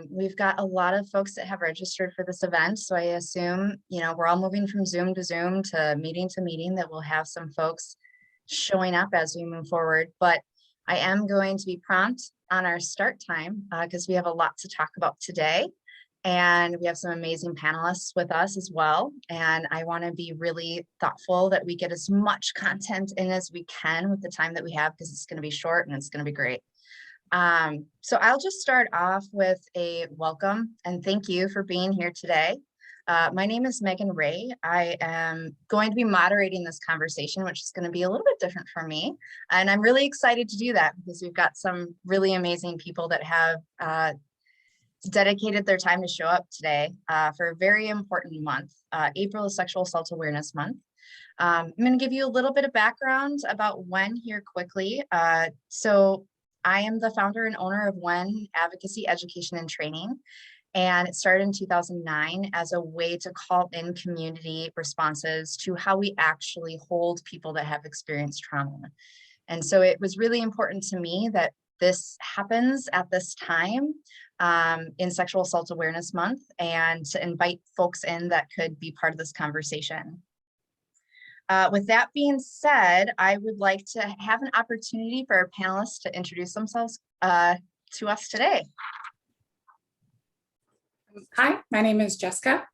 We've got a lot of folks that have registered for this event, so I assume, we're all moving from Zoom to meeting, that we'll have some folks showing up as we move forward. But I am going to be prompt on our start time because we have a lot to talk about today. And we have some amazing panelists with us as well. And I want to be really thoughtful that we get as much content in as we can with the time that we have, because it's going to be short and it's going to be great. So I'll just start off with a welcome and thank you for being here today. My name is Megan Ray. I am going to be moderating this conversation, which is going to be a little bit different for me. And I'm really excited to do that because we've got some really amazing people that have dedicated their time to show up today for a very important month. April is Sexual Assault Awareness Month. I'm going to give you a little bit of background about WEN here quickly. So I am the founder and owner of WEN Advocacy, Education, and Training. And it started in 2009 as a way to call in community responses to how we actually hold people that have experienced trauma. And so it was really important to me that this happens at this time in Sexual Assault Awareness Month, and to invite folks in that could be part of this conversation. With that being said, I would like to have an opportunity for our panelists to introduce themselves to us today. Hi, my name is Jessica.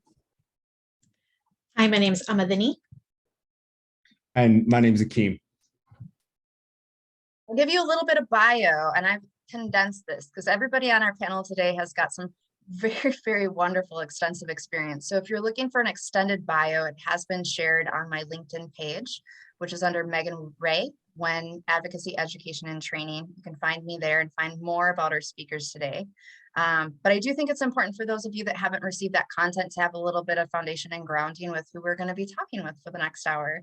Hi, my name is Amadini. And my name is Akeem. I'll give you a little bit of bio, and I've condensed this because everybody on our panel today has got some very, very wonderful, extensive experience. So if you're looking for an extended bio, it has been shared on my LinkedIn page, which is under Megan Ray, WEN Advocacy, Education, and Training. You can find me there and find more about our speakers today. But I do think it's important for those of you that haven't received that content to have a little bit of foundation and grounding with who we're going to be talking with for the next hour.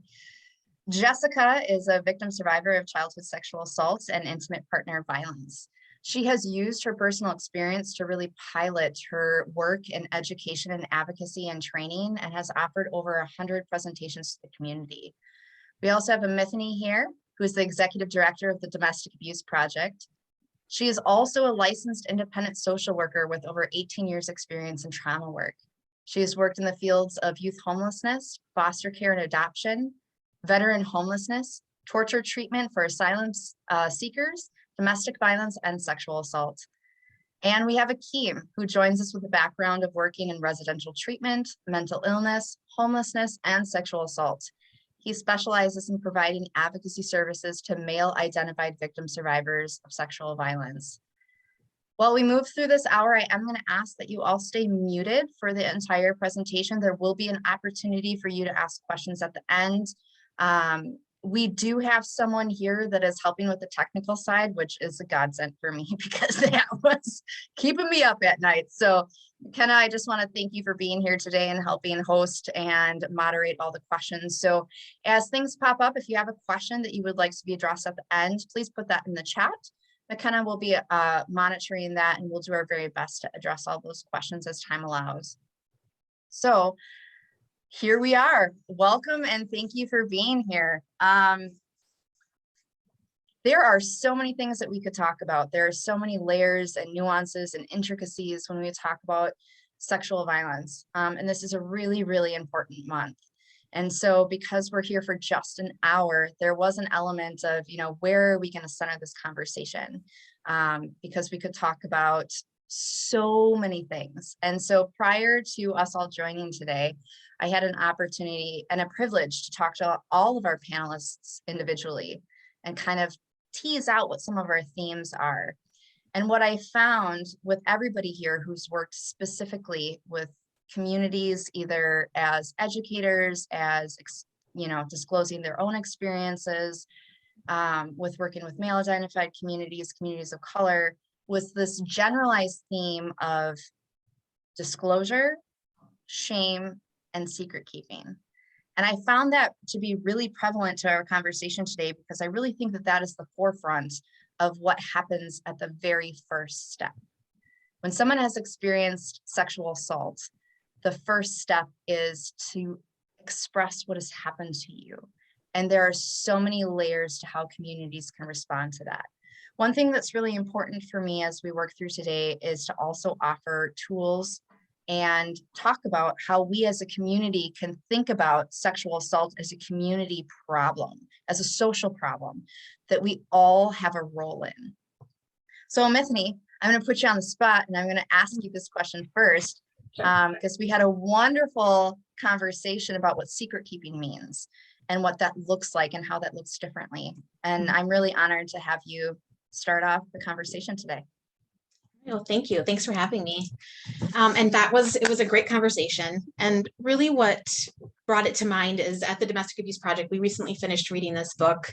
Jessica is a victim survivor of childhood sexual assault and intimate partner violence. She has used her personal experience to really pilot her work in education and advocacy and training, and has offered over 100 presentations to the community. We also have Amithani here, who is the executive director of the Domestic Abuse Project. She is also a licensed independent social worker with over 18 years experience in trauma work. She has worked in the fields of youth homelessness, foster care and adoption, veteran homelessness, torture treatment for asylum seekers, domestic violence, and sexual assault. And we have Akeem, who joins us with a background of working in residential treatment, mental illness, homelessness, and sexual assault. He specializes in providing advocacy services to male-identified victim survivors of sexual violence. While we move through this hour, I am going to ask that you all stay muted for the entire presentation. There will be an opportunity for you to ask questions at the end. We do have someone here that is helping with the technical side, which is a godsend for me because that was keeping me up at night. So Kenna, I just want to thank you for being here today and helping host and moderate all the questions. So as things pop up, if you have a question that you would like to be addressed at the end, please put that in the chat. McKenna will be monitoring that, and we'll do our very best to address all those questions as time allows. So here we are. Welcome and thank you for being here. There are so many things that we could talk about. There are so many layers and nuances and intricacies when we talk about sexual violence. And this is a really, really important month. And so because we're here for just an hour, there was an element of, where are we going to center this conversation? Because we could talk about so many things. And so prior to us all joining today, I had an opportunity and a privilege to talk to all of our panelists individually and kind of tease out what some of our themes are. And what I found with everybody here who's worked specifically with communities, either as educators, as disclosing their own experiences, with working with male identified communities, communities of color, was this generalized theme of disclosure, shame, and secret keeping. And I found that to be really prevalent to our conversation today, because I really think that that is the forefront of what happens at the very first step. When someone has experienced sexual assault, the first step is to express what has happened to you. And there are so many layers to how communities can respond to that. One thing that's really important for me as we work through today is to also offer tools and talk about how we as a community can think about sexual assault as a community problem, as a social problem that we all have a role in. So Amithani, I'm going to put you on the spot and I'm going to ask you this question first, because we had a wonderful conversation about what secret keeping means and what that looks like and how that looks differently. And I'm really honored to have you start off the conversation today. Oh, thank you. Thanks for having me. And it was a great conversation. And really what brought it to mind is at the Domestic Abuse Project, we recently finished reading this book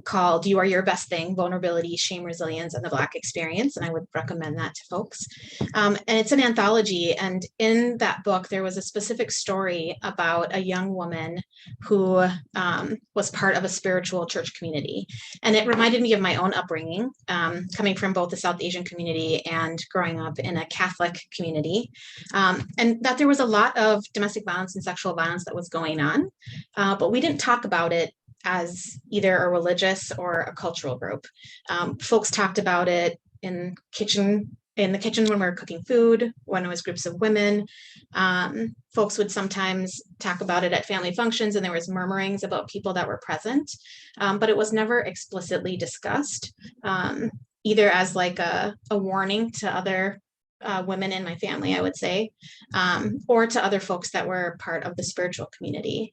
called You Are Your Best Thing, Vulnerability, Shame, Resilience, and the Black Experience. And I would recommend that to folks. And it's an anthology. And in that book, there was a specific story about a young woman who was part of a spiritual church community. And it reminded me of my own upbringing, coming from both the South Asian community and growing up in a Catholic community, and that there was a lot of domestic violence and sexual violence that was going on, but we didn't talk about it as either a religious or a cultural group. Folks talked about it in the kitchen when we were cooking food, when it was groups of women. Folks would sometimes talk about it at family functions, and there was murmurings about people that were present, but it was never explicitly discussed, either as like a warning to other women in my family, I would say, or to other folks that were part of the spiritual community.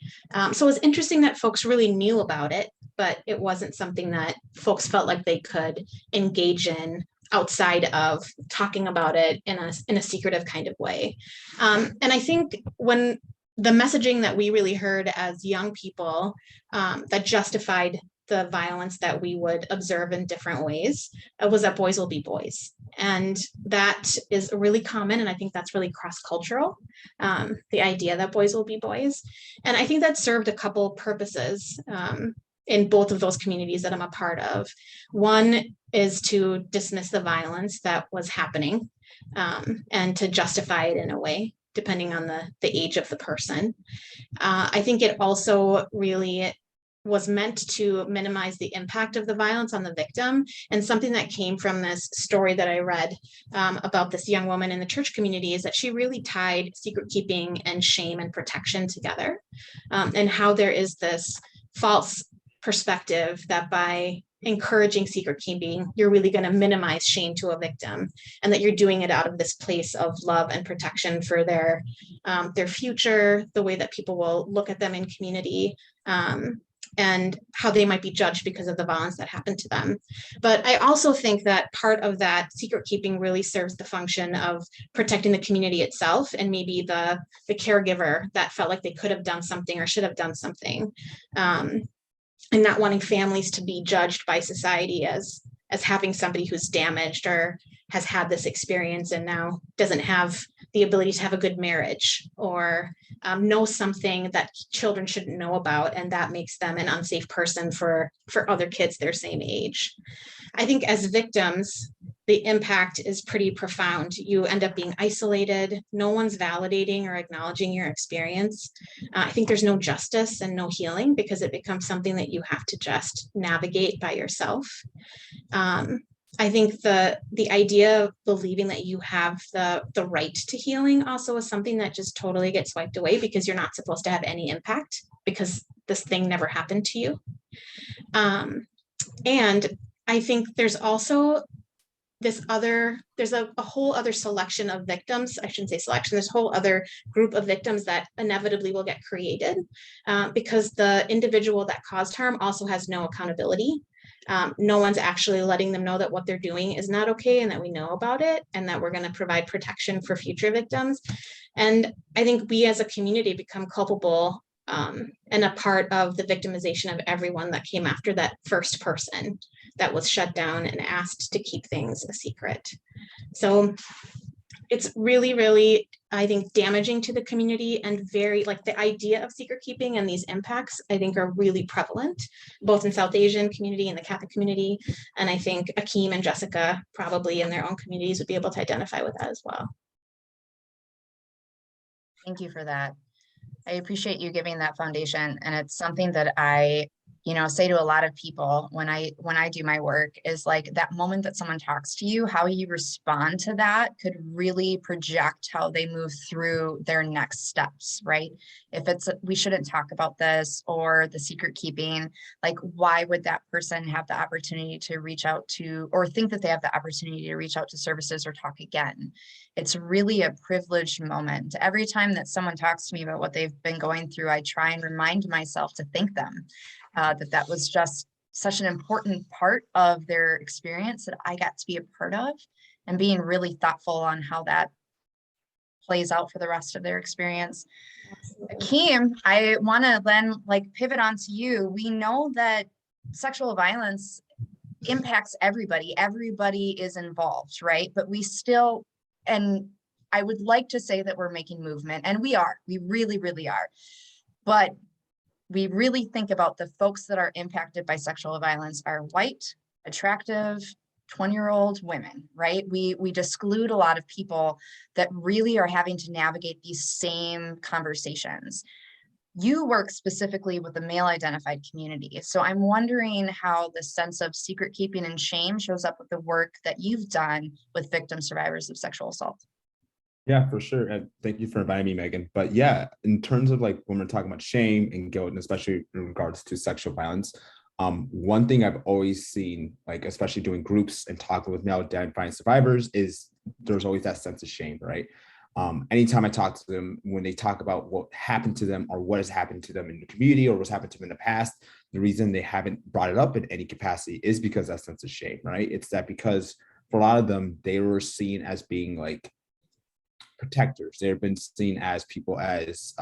So it was interesting that folks really knew about it, but it wasn't something that folks felt like they could engage in outside of talking about it in a secretive kind of way. And I think when the messaging that we really heard as young people that justified the violence that we would observe in different ways was that boys will be boys. And that is really common. And I think that's really cross-cultural, the idea that boys will be boys. And I think that served a couple purposes in both of those communities that I'm a part of. One is to dismiss the violence that was happening and to justify it in a way, depending on the age of the person. I think it also really was meant to minimize the impact of the violence on the victim. And something that came from this story that I read about this young woman in the church community is that she really tied secret keeping and shame and protection together, and how there is this false perspective that by encouraging secret keeping, you're really going to minimize shame to a victim, and that you're doing it out of this place of love and protection for their future, the way that people will look at them in community, and how they might be judged because of the violence that happened to them. But I also think that part of that secret keeping really serves the function of protecting the community itself, and maybe the caregiver that felt like they could have done something or should have done something, and not wanting families to be judged by society as having somebody who's damaged or has had this experience and now doesn't have the ability to have a good marriage, or know something that children shouldn't know about, and that makes them an unsafe person for other kids their same age. I think as victims, the impact is pretty profound. You end up being isolated. No one's validating or acknowledging your experience. I think there's no justice and no healing, because it becomes something that you have to just navigate by yourself. I think the idea of believing that you have the right to healing also is something that just totally gets wiped away, because you're not supposed to have any impact, because this thing never happened to you. And I think there's also there's a whole other selection of victims. I shouldn't say selection, there's a whole other group of victims that inevitably will get created, because the individual that caused harm also has no accountability. No one's actually letting them know that what they're doing is not okay, and that we know about it, and that we're going to provide protection for future victims. And I think we as a community become culpable and a part of the victimization of everyone that came after that first person that was shut down and asked to keep things a secret. So it's really, really, I think, damaging to the community, and very, like, the idea of secret keeping and these impacts, I think, are really prevalent, both in South Asian community and the Catholic community. And I think Akeem and Jessica probably in their own communities would be able to identify with that as well. Thank you for that. I appreciate you giving that foundation. And it's something that I, say to a lot of people when I do my work is like that moment that someone talks to you, how you respond to that could really project how they move through their next steps, right? If it's, we shouldn't talk about this, or the secret keeping, like, why would that person have the opportunity to reach out to, or think that they have the opportunity to reach out to services or talk again? It's really a privileged moment. Every time that someone talks to me about what they've been going through, I try and remind myself to thank them, that was just such an important part of their experience that I got to be a part of, and being really thoughtful on how that plays out for the rest of their experience. Akeem, I want to then pivot onto you. We know that sexual violence impacts everybody. Everybody is involved, right? But we still, and I would like to say that we're making movement, and we are, we really, really are. But we really think about the folks that are impacted by sexual violence are white, attractive, 20-year-old women, right? We exclude a lot of people that really are having to navigate these same conversations. You work specifically with the male identified community. So I'm wondering how the sense of secret keeping and shame shows up with the work that you've done with victim survivors of sexual assault. Yeah, for sure. And thank you for inviting me, Megan. But yeah, in terms of like when we're talking about shame and guilt, and especially in regards to sexual violence, one thing I've always seen, like especially doing groups and talking with male identifying survivors, is there's always that sense of shame, right? Anytime I talk to them, when they talk about what happened to them or what has happened to them in the community or what's happened to them in the past, the reason they haven't brought it up in any capacity is because that sense of shame, right? It's that because for a lot of them, they were seen as being like protectors. They've been seen as people as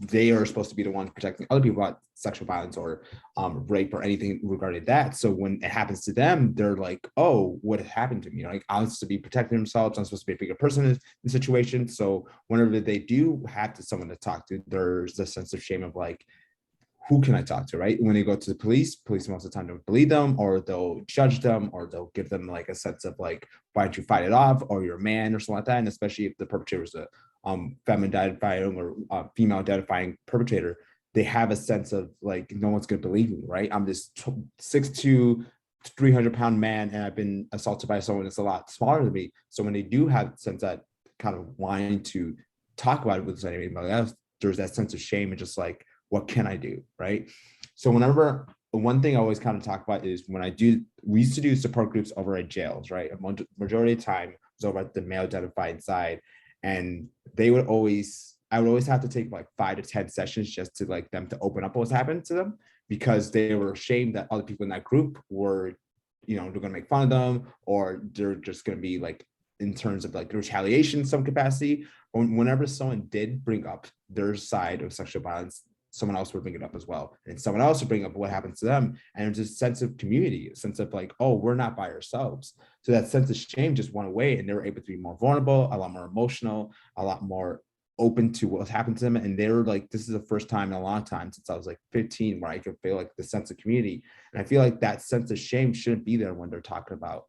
they are supposed to be the ones protecting other people about sexual violence or rape or anything regarding that. So when it happens to them, they're like, oh, what happened to me? Like, I'm supposed to be protecting themselves. I'm supposed to be a bigger person in the situation. So whenever they do have to someone to talk to, there's the sense of shame of like, who can I talk to, right? When they go to the police most of the time don't believe them, or they'll judge them, or they'll give them like a sense of like, why don't you fight it off, or you're a man or something like that. And especially if the perpetrator is a feminine identifying or female identifying perpetrator, they have a sense of like, no one's gonna believe me, right? I'm this 6'2", 300-pound man, and I've been assaulted by someone that's a lot smaller than me. So when they do have a sense that kind of wanting to talk about it with anybody else, there's that sense of shame and just like, what can I do, right? So whenever, one thing I always kind of talk about is when we used to do support groups over at jails, right? A majority of the time it was over at the male identified side, and I would always have to take like 5 to 10 sessions just to like them to open up what's happened to them, because they were ashamed that other people in that group were, they're going to make fun of them, or they're just going to be like, in terms of like retaliation in some capacity. Whenever someone did bring up their side of sexual violence, someone else would bring it up as well. And someone else would bring up what happens to them. And there's a sense of community, a sense of like, oh, we're not by ourselves. So that sense of shame just went away, and they were able to be more vulnerable, a lot more emotional, a lot more open to what happened to them. And they were like, this is the first time in a long time since I was like 15 where I could feel like the sense of community. And I feel like that sense of shame shouldn't be there when they're talking about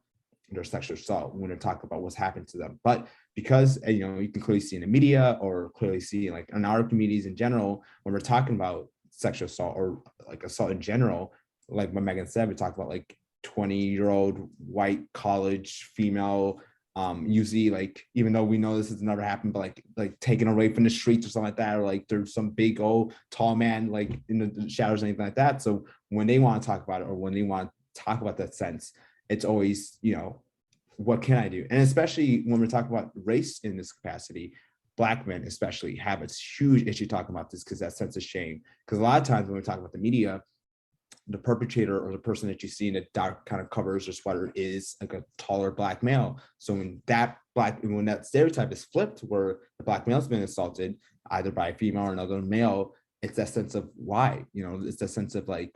their sexual assault, when they're talking about what's happened to them. But because, you can clearly see in the media, or clearly see like in our communities in general, when we're talking about sexual assault or like assault in general, like what Megan said, we talk about like 20-year-old white college female, usually like, even though we know this has never happened, but like taken away from the streets or something like that, or like there's some big old tall man like in the shadows or anything like that. So when they want to talk about it, or when they want to talk about that sense, it's always, what can I do? And especially when we're talking about race in this capacity, Black men especially have a huge issue talking about this, because that sense of shame. Because a lot of times when we're talking about the media, the perpetrator or the person that you see in a dark kind of covers or sweater is like a taller Black male. So when that stereotype is flipped, where the Black male's been assaulted either by a female or another male, it's that sense of why, it's that sense of like,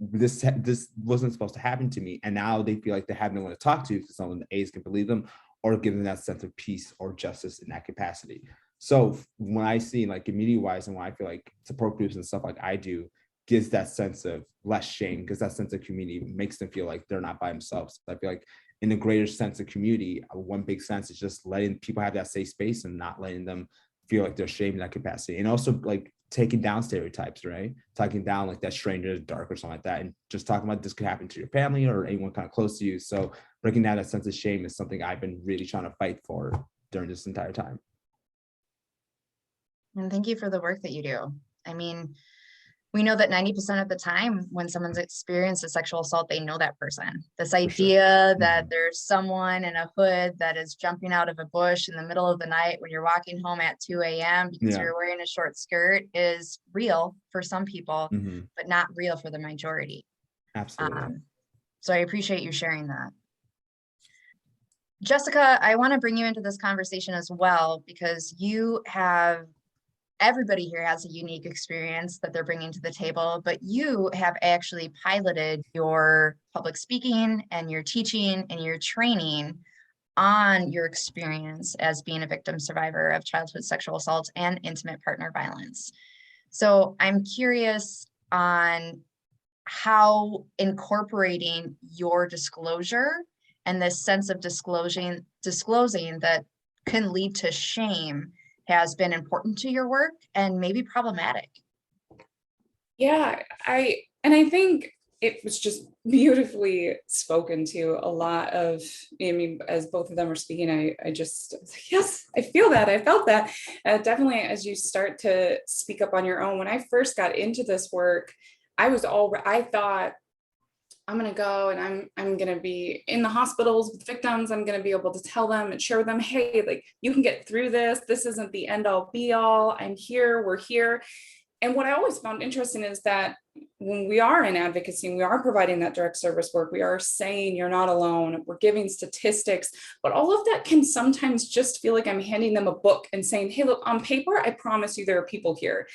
this wasn't supposed to happen to me. And now they feel like they have no one to talk to, because someone the A's can believe them or give them that sense of peace or justice in that capacity. So when I see like community wise, and when I feel like support groups and stuff like I do gives that sense of less shame, because that sense of community makes them feel like they're not by themselves. I feel like in a greater sense of community, one big sense is just letting people have that safe space and not letting them feel like they're shamed in that capacity. And also like taking down stereotypes, right? Talking down like that stranger is dark or something like that, and just talking about this could happen to your family or anyone kind of close to you. So breaking down that sense of shame is something I've been really trying to fight for during this entire time. And thank you for the work that you do. I mean, we know that 90% of the time when someone's experienced a sexual assault, they know that person. This idea that there's someone in a hood that is jumping out of a bush in the middle of the night when you're walking home at 2 a.m. because you're wearing a short skirt is real for some people, but not real for the majority. Absolutely. So I appreciate you sharing that. Jessica, I want to bring you into this conversation as well, because everybody here has a unique experience that they're bringing to the table, but you have actually piloted your public speaking and your teaching and your training on your experience as being a victim survivor of childhood sexual assault and intimate partner violence. So I'm curious on how incorporating your disclosure and this sense of disclosing that can lead to shame has been important to your work and maybe problematic. Yeah, I think it was just beautifully spoken to. A lot of, I mean, as both of them are speaking, I just was like, yes, I feel that, I felt that. Definitely as you start to speak up on your own. When I first got into this work, I thought I'm going to go and I'm going to be in the hospitals with victims. I'm going to be able to tell them and share with them, hey, like, you can get through this. This isn't the end all be all. I'm here, we're here. And what I always found interesting is that when we are in advocacy and we are providing that direct service work, we are saying you're not alone, we're giving statistics, but all of that can sometimes just feel like I'm handing them a book and saying, hey, look, on paper, I promise you there are people here.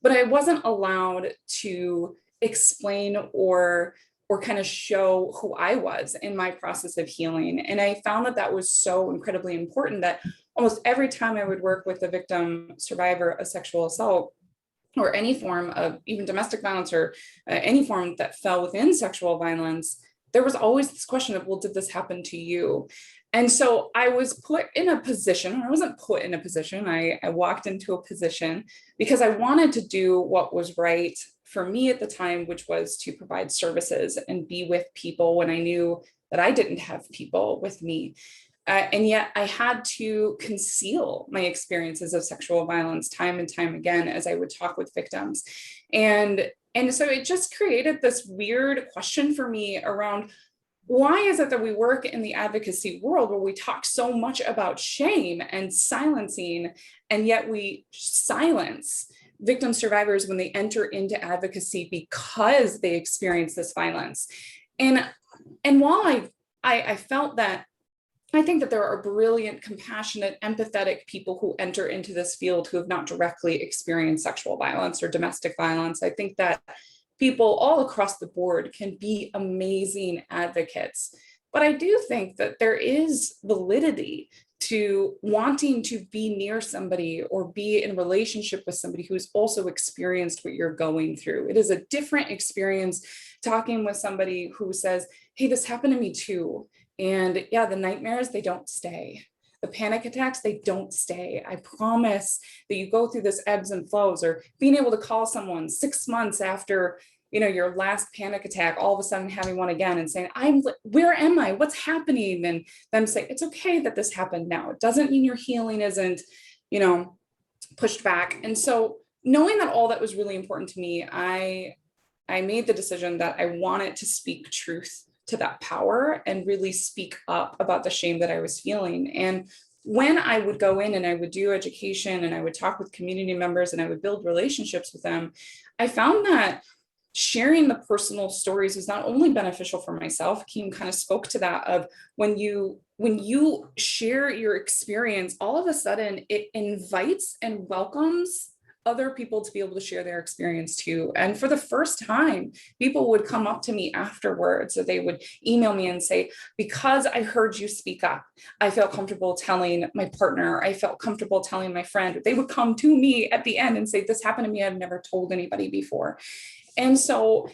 But I wasn't allowed to explain or kind of show who I was in my process of healing. And I found that that was so incredibly important that almost every time I would work with a victim survivor of sexual assault or any form of even domestic violence or any form that fell within sexual violence, there was always this question of, well, did this happen to you? And so I was put in a position, or I wasn't put in a position, I walked into a position because I wanted to do what was right for me at the time, which was to provide services and be with people when I knew that I didn't have people with me. And yet I had to conceal my experiences of sexual violence time and time again as I would talk with victims. And so it just created this weird question for me around, why is it that we work in the advocacy world where we talk so much about shame and silencing, and yet we silence victim survivors when they enter into advocacy because they experience this violence? And while I felt that, I think that there are brilliant, compassionate, empathetic people who enter into this field who have not directly experienced sexual violence or domestic violence. I think that people all across the board can be amazing advocates. But I do think that there is validity to wanting to be near somebody or be in relationship with somebody who's also experienced what you're going through. It is a different experience talking with somebody who says, hey, this happened to me too. And yeah, the nightmares, they don't stay. The panic attacks, they don't stay. I promise that you go through this ebbs and flows, or being able to call someone 6 months after, your last panic attack, all of a sudden having one again and saying, where am I? What's happening? And them say, it's okay that this happened now. It doesn't mean your healing isn't, pushed back. And so knowing that all that was really important to me, I made the decision that I wanted to speak truth to that power and really speak up about the shame that I was feeling. And when I would go in and I would do education and I would talk with community members and I would build relationships with them, I found that sharing the personal stories is not only beneficial for myself. Kim kind of spoke to that of when you share your experience, all of a sudden it invites and welcomes other people to be able to share their experience too. And for the first time, people would come up to me afterwards, or they would email me and say, because I heard you speak up, I felt comfortable telling my partner, I felt comfortable telling my friend. They would come to me at the end and say, this happened to me, I've never told anybody before. And so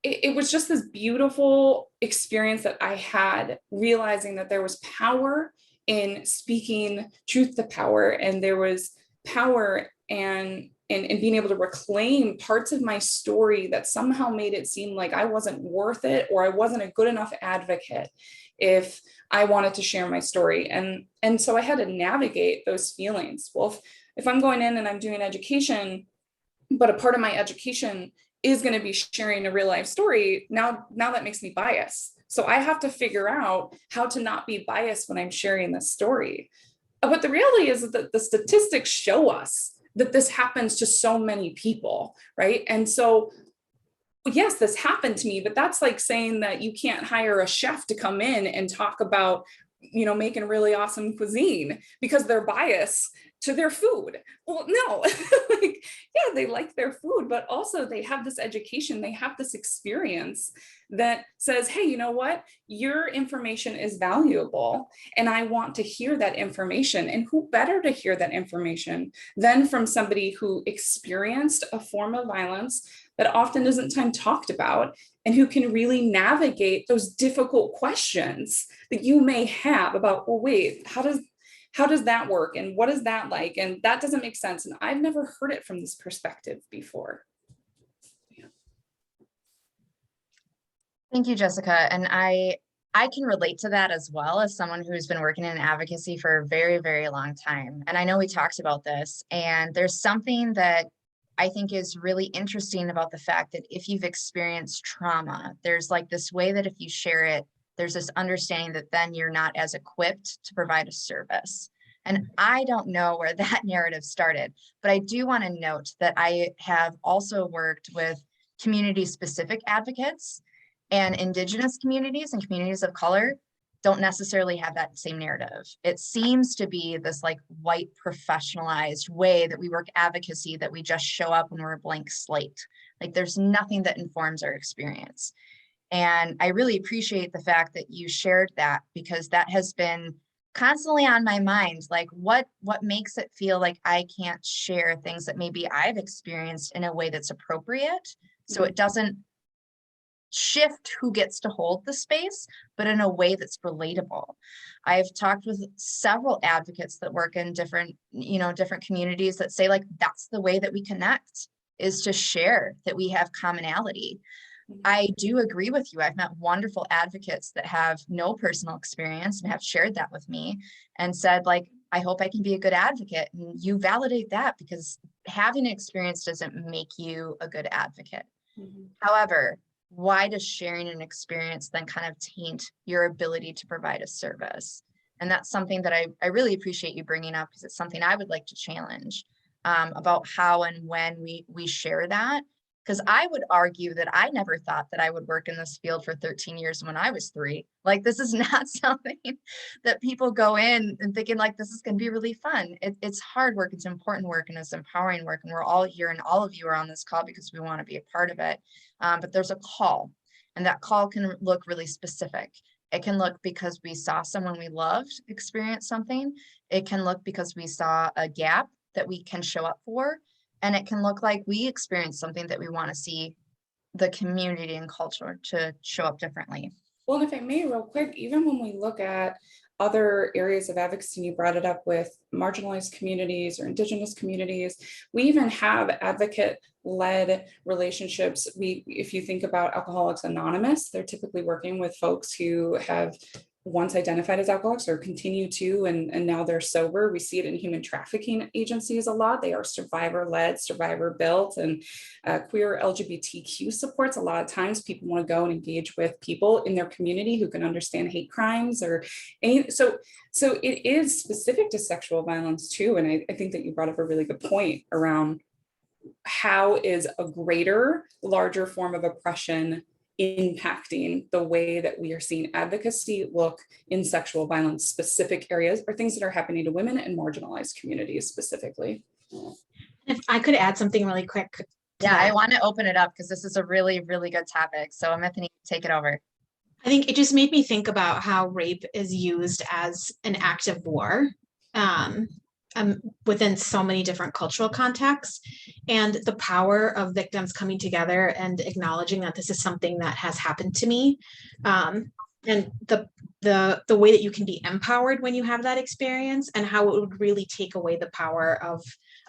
it was just this beautiful experience that I had, realizing that there was power in speaking truth to power, and there was power and and being able to reclaim parts of my story that somehow made it seem like I wasn't worth it, or I wasn't a good enough advocate if I wanted to share my story. And so I had to navigate those feelings. Well, if I'm going in and I'm doing education, but a part of my education is going to be sharing a real life story, now that makes me biased. So I have to figure out how to not be biased when I'm sharing this story. But the reality is that the statistics show us that this happens to so many people, right? And so, yes, this happened to me, but that's like saying that you can't hire a chef to come in and talk about, making really awesome cuisine because they're biased to their food. Well, no, like, yeah, they like their food, but also they have this education, they have this experience that says, hey, you know what? Your information is valuable, and I want to hear that information. And who better to hear that information than from somebody who experienced a form of violence that often isn't time talked about, and who can really navigate those difficult questions that you may have about, well, wait, how does that work? And what is that like? And that doesn't make sense. And I've never heard it from this perspective before. Yeah. Thank you, Jessica. And I can relate to that as well, as someone who's been working in advocacy for a very, very long time. And I know we talked about this, and there's something that I think is really interesting about the fact that if you've experienced trauma, there's like this way that if you share it, there's this understanding that then you're not as equipped to provide a service. And I don't know where that narrative started, but I do want to note that I have also worked with community-specific advocates, and Indigenous communities and communities of color don't necessarily have that same narrative. It seems to be this like white professionalized way that we work advocacy, that we just show up when we're a blank slate. Like there's nothing that informs our experience. And I really appreciate the fact that you shared that, because that has been constantly on my mind. Like what makes it feel like I can't share things that maybe I've experienced in a way that's appropriate, so it doesn't shift who gets to hold the space, but in a way that's relatable. I've talked with several advocates that work in different communities that say like, that's the way that we connect, is to share that we have commonality. I do agree with you. I've met wonderful advocates that have no personal experience and have shared that with me and said like, I hope I can be a good advocate. And you validate that, because having an experience doesn't make you a good advocate. However, why does sharing an experience then kind of taint your ability to provide a service? And that's something that I really appreciate you bringing up, because it's something I would like to challenge about how and when we share that. Because I would argue that I never thought that I would work in this field for 13 years when I was 3. Like, this is not something that people go in and thinking like, this is going to be really fun. It's hard work. It's important work, and it's empowering work. And we're all here, and all of you are on this call because we want to be a part of it. But there's a call, and that call can look really specific. It can look because we saw someone we loved experience something. It can look because we saw a gap that we can show up for. And it can look like we experience something that we want to see the community and culture to show up differently. Well, and if I may, real quick, even when we look at other areas of advocacy, you brought it up with marginalized communities or Indigenous communities, we even have advocate-led relationships. If you think about Alcoholics Anonymous, they're typically working with folks who have once identified as alcoholics or continue to, and now they're sober. We see it in human trafficking agencies a lot. They are survivor-led, survivor-built, and queer LGBTQ supports. A lot of times people want to go and engage with people in their community who can understand hate crimes or any. So it is specific to sexual violence too. And I think that you brought up a really good point around how is a greater, larger form of oppression impacting the way that we are seeing advocacy look in sexual violence specific areas, or things that are happening to women and marginalized communities specifically. If I could add something really quick. Yeah, I want to open it up because this is a really, really good topic. So Anthony, take it over. I think it just made me think about how rape is used as an act of war within so many different cultural contexts, and the power of victims coming together and acknowledging that this is something that has happened to me. And and the way that you can be empowered when you have that experience, and how it would really take away the power of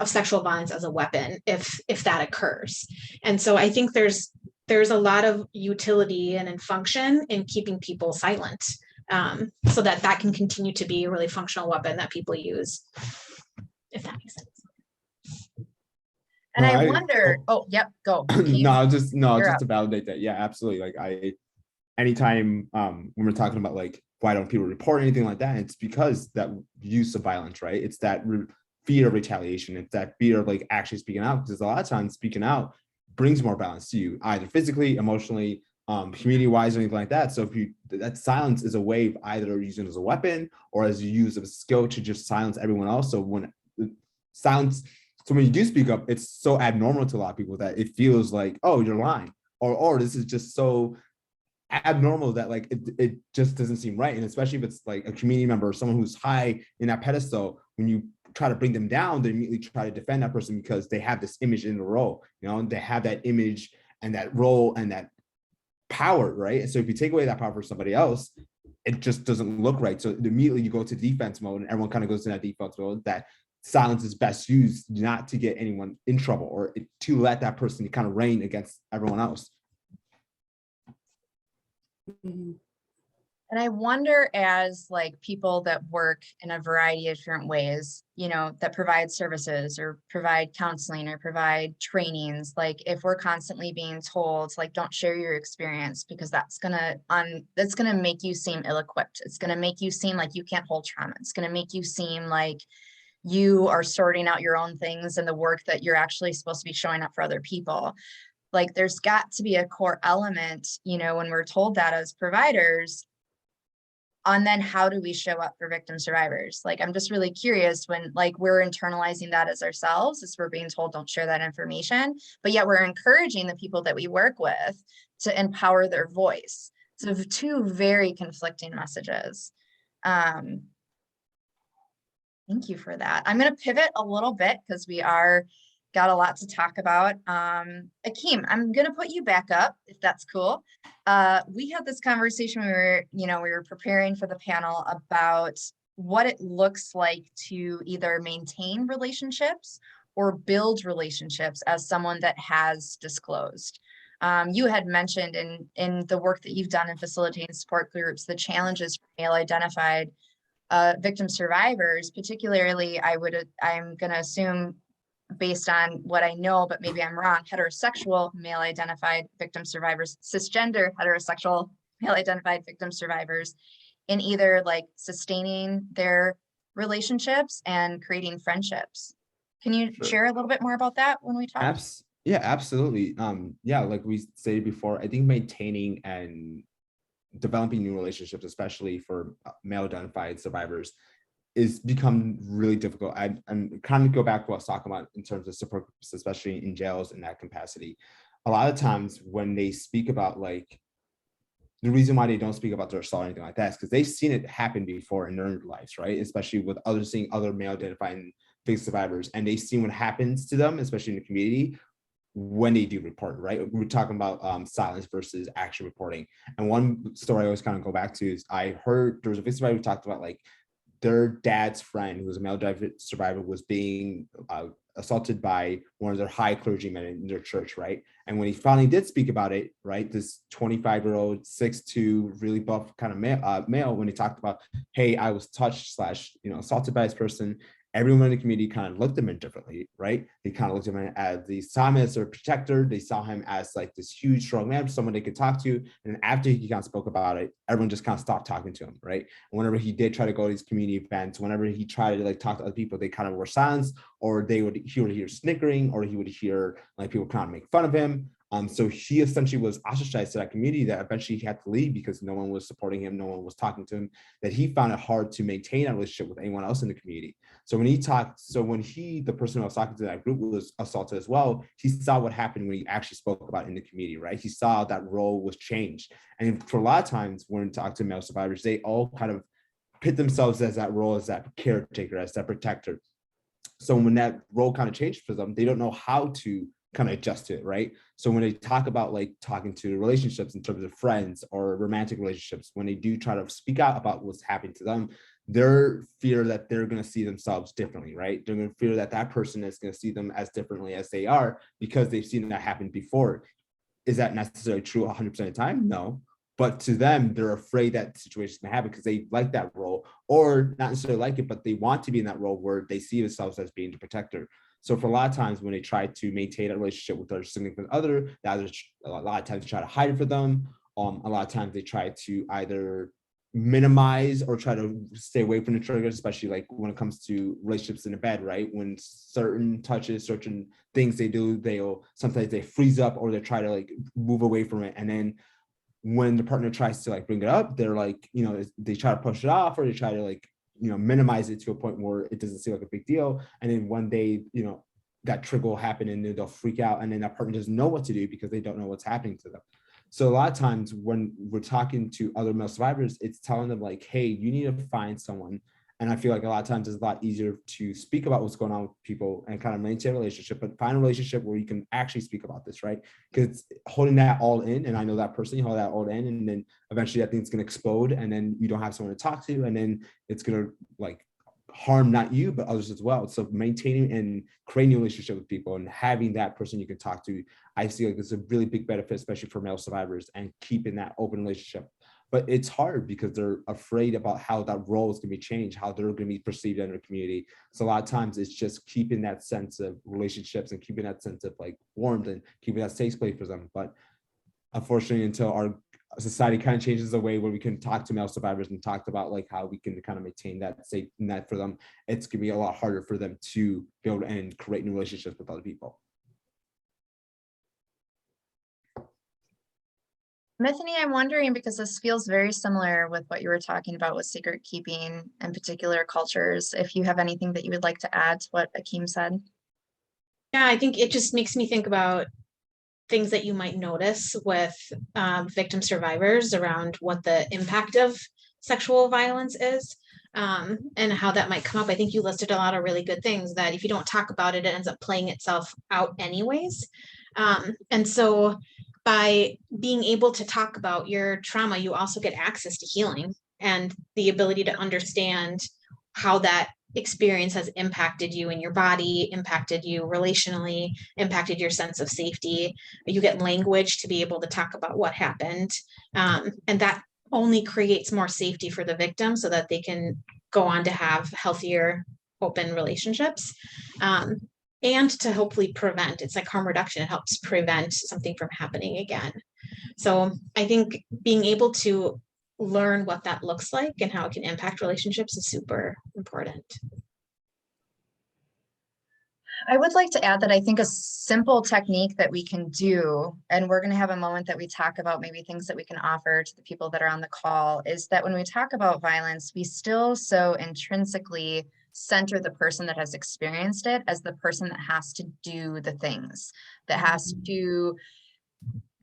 sexual violence as a weapon if that occurs. And so I think there's a lot of utility and function in keeping people silent, so that can continue to be a really functional weapon that people use, if that makes sense. And I wonder, yep, go. Just up. to validate that. Yeah, absolutely. Like anytime when we're talking about like, why don't people report anything like that? It's because that use of violence, right? It's that fear of retaliation. It's that fear of like actually speaking out, because a lot of times speaking out brings more violence to you, either physically, emotionally, community-wise, or anything like that. So that silence is a way of either using it as a weapon or as you use of a skill to just silence everyone else. So when you do speak up, it's so abnormal to a lot of people that it feels like, oh, you're lying, or this is just so abnormal that like it just doesn't seem right. And especially if it's like a community member or someone who's high in that pedestal, when you try to bring them down, they immediately try to defend that person because they have this image in the role, and they have that image and that role and that power, right? And so if you take away that power for somebody else, it just doesn't look right. So immediately you go to defense mode, and everyone kind of goes in that defense mode. That silence is best used not to get anyone in trouble, or to let that person kind of reign against everyone else. Mm-hmm. And I wonder, as like people that work in a variety of different ways, that provide services or provide counseling or provide trainings, like if we're constantly being told, like, don't share your experience because that's gonna make you seem ill-equipped. It's gonna make you seem like you can't hold trauma. It's gonna make you seem like you are sorting out your own things and the work that you're actually supposed to be showing up for other people. Like, there's got to be a core element, when we're told that as providers. And then how do we show up for victim survivors? Like, I'm just really curious when like we're internalizing that as ourselves, as we're being told don't share that information, but yet we're encouraging the people that we work with to empower their voice. So two very conflicting messages. Thank you for that. I'm going to pivot a little bit because we got a lot to talk about. Akeem, I'm going to put you back up if that's cool. We had this conversation, we were preparing for the panel about what it looks like to either maintain relationships or build relationships as someone that has disclosed. You had mentioned in the work that you've done in facilitating support groups, the challenges for male identified victim survivors, particularly, I'm going to assume, based on what I know, but maybe I'm wrong, heterosexual male identified victim survivors, cisgender heterosexual male identified victim survivors, in either like sustaining their relationships and creating friendships. Can you share a little bit more about that when we talk? Yeah, absolutely. Like we stated before, I think maintaining and developing new relationships, especially for male identified survivors, is become really difficult. I'm kind of go back to what I was talking about in terms of support groups, especially in jails in that capacity. A lot of times when they speak about like the reason why they don't speak about their assault or anything like that is because they've seen it happen before in their lives, right? Especially with seeing other male identified victim survivors, and they've seen what happens to them, especially in the community, when they do report, right? We're talking about silence versus action reporting. And one story I always kind of go back to is I heard there was a victim survivor who talked about like their dad's friend, who was a male survivor, was being assaulted by one of their high clergymen in their church, right? And when he finally did speak about it, right, this 25-year-old, 6'2", really buff kind of male, when he talked about, hey, I was touched / assaulted by this person, everyone in the community kind of looked at him differently, right? They kind of looked at him as they saw him as their protector. They saw him as like this huge, strong man, someone they could talk to. And after he kind of spoke about it, everyone just kind of stopped talking to him, right? And whenever he did try to go to these community events, whenever he tried to like talk to other people, they kind of were silenced, or he would hear snickering, or he would hear like people kind of make fun of him. So he essentially was ostracized to that community, that eventually he had to leave because no one was supporting him, no one was talking to him, that he found it hard to maintain a relationship with anyone else in the community. So when the person who was talking to that group was assaulted as well, he saw what happened when he actually spoke about it in the community, right? He saw that role was changed. And for a lot of times when we talk to male survivors, they all kind of pit themselves as that role, as that caretaker, as that protector. So when that role kind of changed for them, they don't know how to kind of adjust to it, right? So when they talk about like talking to relationships in terms of friends or romantic relationships, when they do try to speak out about what's happening to them, they're fear that they're going to see themselves differently, right? They're going to fear that that person is going to see them as differently as they are because they've seen that happen before. Is that necessarily true 100% of the time? No. But to them, they're afraid that situations may happen because they like that role, or not necessarily like it, but they want to be in that role where they see themselves as being the protector. So for a lot of times when they try to maintain a relationship with their significant other, a lot of times they try to hide it for them. A lot of times they try to either minimize or try to stay away from the triggers, especially like when it comes to relationships in the bed, right? When certain touches, certain things they do, they'll sometimes they freeze up or they try to like move away from it. And then when the partner tries to like bring it up, they're like, they try to push it off or they try to like, minimize it to a point where it doesn't seem like a big deal. And then one day, that trigger will happen and then they'll freak out and then that partner doesn't know what to do because they don't know what's happening to them. So a lot of times when we're talking to other male survivors, it's telling them like, hey, you need to find someone. And I feel like a lot of times it's a lot easier to speak about what's going on with people and kind of maintain a relationship, but find a relationship where you can actually speak about this, right? Because holding that all in, and I know that person, you hold that all in, and then eventually that thing's going to explode, and then you don't have someone to talk to, and then it's going to like harm not you, but others as well. So maintaining and creating a relationship with people and having that person you can talk to, I see like it's a really big benefit, especially for male survivors, and keeping that open relationship. But it's hard because they're afraid about how that role is going to be changed, how they're going to be perceived in their community. So a lot of times it's just keeping that sense of relationships and keeping that sense of like warmth and keeping that safe place for them. But unfortunately, until our society kind of changes the way where we can talk to male survivors and talk about like how we can kind of maintain that safe net for them, it's going to be a lot harder for them to build and create new relationships with other people. Methany, I'm wondering, because this feels very similar with what you were talking about with secret keeping and particular cultures, if you have anything that you would like to add to what Akeem said. Yeah, I think it just makes me think about things that you might notice with victim survivors around what the impact of sexual violence is, and how that might come up. I think you listed a lot of really good things that if you don't talk about it, it ends up playing itself out anyways. And so by being able to talk about your trauma, you also get access to healing and the ability to understand how that experience has impacted you in your body, impacted you relationally, impacted your sense of safety. You get language to be able to talk about what happened. And that only creates more safety for the victim so that they can go on to have healthier, open relationships. And to hopefully prevent, it's like harm reduction, it helps prevent something from happening again. So I think being able to learn what that looks like and how it can impact relationships is super important. I would like to add that I think a simple technique that we can do, and we're going to have a moment that we talk about maybe things that we can offer to the people that are on the call, is that when we talk about violence, we still so intrinsically center the person that has experienced it as the person that has to do the things, that has to